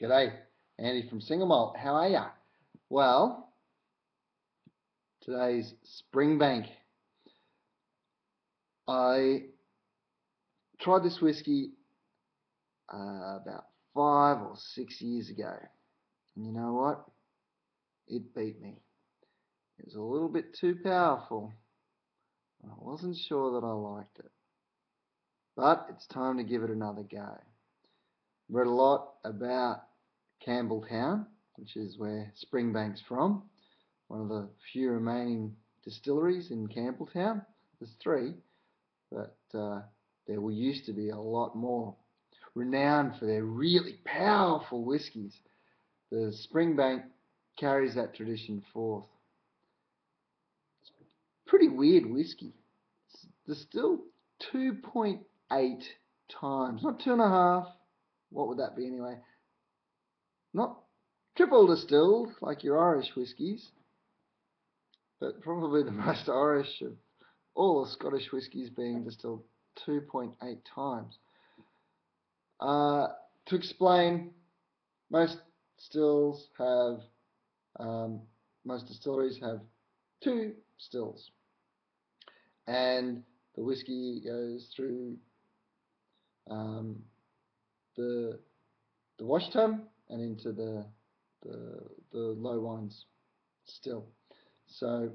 G'day, Andy from Single Malt. How are ya? Well, today's Springbank. I tried this whiskey about 5 or 6 years ago, and you know what? It beat me. It was a little bit too powerful. I wasn't sure that I liked it, but it's time to give it another go. Read a lot about Campbelltown, which is where Springbank's from. One of the few remaining distilleries in Campbelltown. There's 3, but there used to be a lot more. Renowned for their really powerful whiskies, the Springbank carries that tradition forth. It's pretty weird whiskey. It's distilled 2.8 times, not 2.5. What would that be anyway? Not triple distilled like your Irish whiskies, but probably the most Irish of all the Scottish whiskies, being distilled 2.8 times. To explain, most distilleries have 2 stills, and the whiskey goes through the wash tub and into the low wines still. So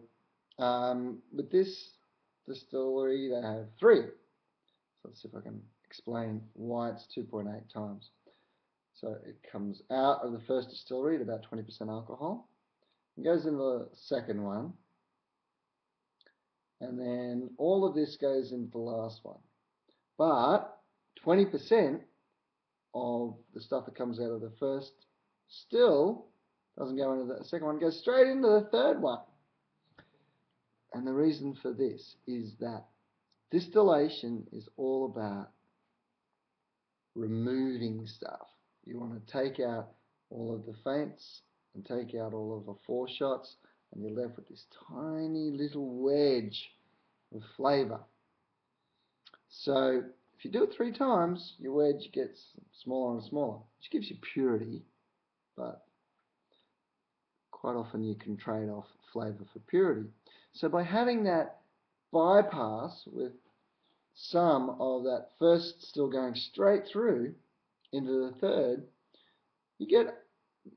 with this distillery, they have 3. So let's see if I can explain why it's 2.8 times. So it comes out of the first distillery at about 20% alcohol. It goes in the second one, and then all of this goes into the last one. But 20% of the stuff that comes out of the first still doesn't go into the second one, it goes straight into the third one. And the reason for this is that distillation is all about removing stuff. You want to take out all of the feints and take out all of the foreshots, and you're left with this tiny little wedge of flavour. So if you do it 3 times, your wedge gets smaller and smaller, which gives you purity, but quite often you can trade off flavour for purity. So by having that bypass with some of that first still going straight through into the third, you get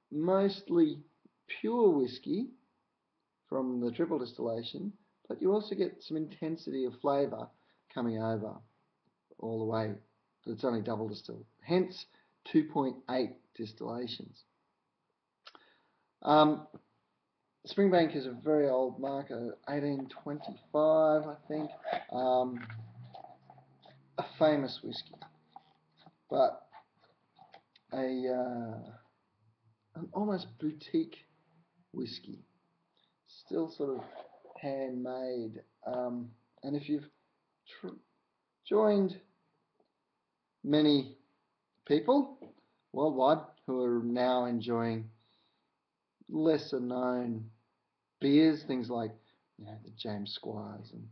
mostly pure whiskey from the triple distillation, but you also get some intensity of flavour coming over all the way. But it's only double distilled, hence 2.8 distillations. Springbank is a very old marker, 1825, I think. A famous whiskey, but an almost boutique whiskey, still sort of handmade. And if you've joined many people worldwide who are now enjoying lesser known beers, things like the James Squires and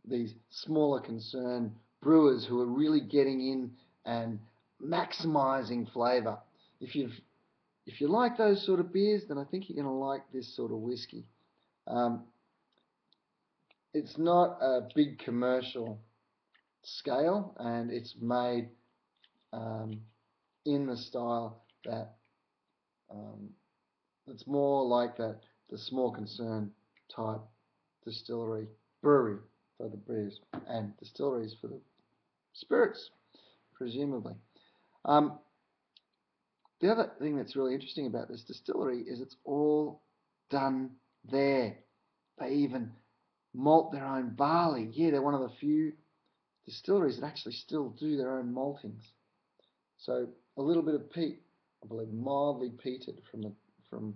these smaller concern brewers who are really getting in and maximising flavour. If you like those sort of beers, then I think you're going to like this sort of whiskey. It's not a big commercial scale, and it's made in the style that it's more like the small concern type brewery for the beers, and distilleries for the spirits, presumably. The other thing that's really interesting about this distillery is it's all done there. They even malt their own barley. Yeah, they're one of the few distilleries that actually still do their own maltings. So a little bit of peat, I believe mildly peated from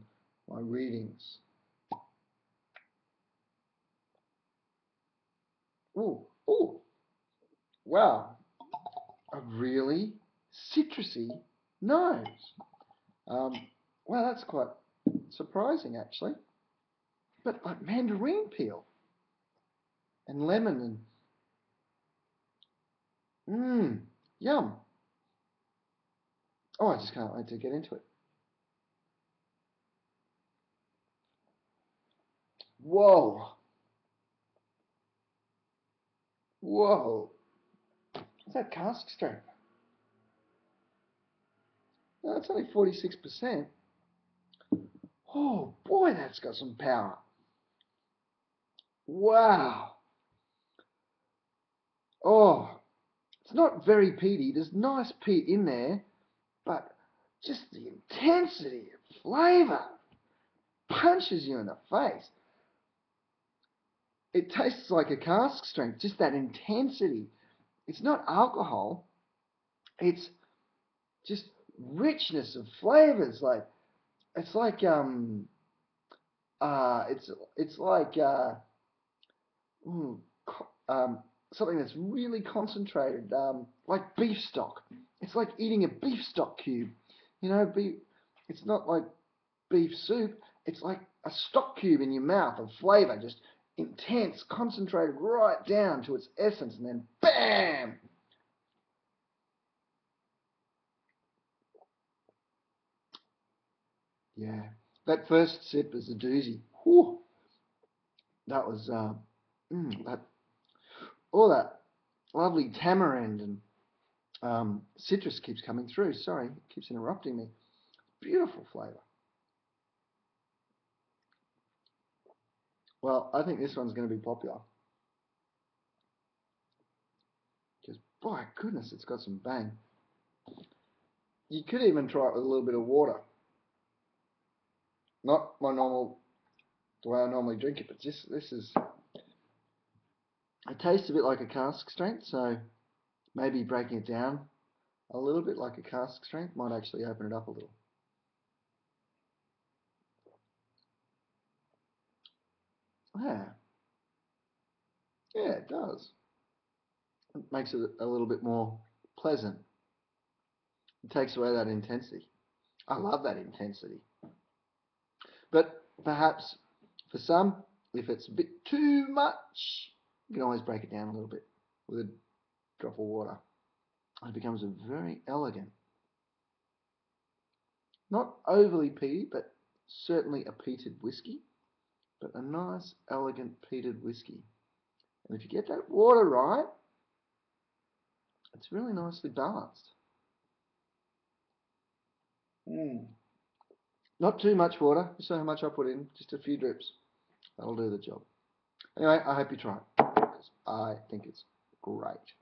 my readings. Ooh, wow, a really citrusy nose. Well, that's quite surprising actually. But like mandarin peel and lemon and yum. Oh, I just can't wait to get into it. Whoa. Whoa. Is that cask strength? No, it's only 46%. Oh boy, that's got some power. Wow. Oh, it's not very peaty. There's nice peat in there, but just the intensity of flavour punches you in the face. It tastes like a cask strength, just that intensity. It's not alcohol. It's just richness of flavors. Like it's like it's like mm, something that's really concentrated, like beef stock. It's like eating a beef stock cube. You know, beef. It's not like beef soup. It's like a stock cube in your mouth of flavor, just intense, concentrated right down to its essence, and then bam! Yeah, that first sip is a doozy. Whew, that was that all that lovely tamarind and citrus keeps coming through. Sorry, it keeps interrupting me. Beautiful flavour. Well, I think this one's going to be popular because, by goodness, it's got some bang. You could even try it with a little bit of water. Not the way I normally drink it, but this is. It tastes a bit like a cask strength, so maybe breaking it down a little bit like a cask strength might actually open it up a little. Yeah, yeah, it does. It makes it a little bit more pleasant. It takes away that intensity. I love that intensity. But perhaps for some, if it's a bit too much, you can always break it down a little bit with a drop of water. It becomes a very elegant, not overly peaty, but certainly a peated whiskey, but a nice, elegant peated whiskey. And if you get that water right, it's really nicely balanced. Mm. Not too much water. You saw how much I put in, just a few drips. That'll do the job. Anyway, I hope you try it, because I think it's great.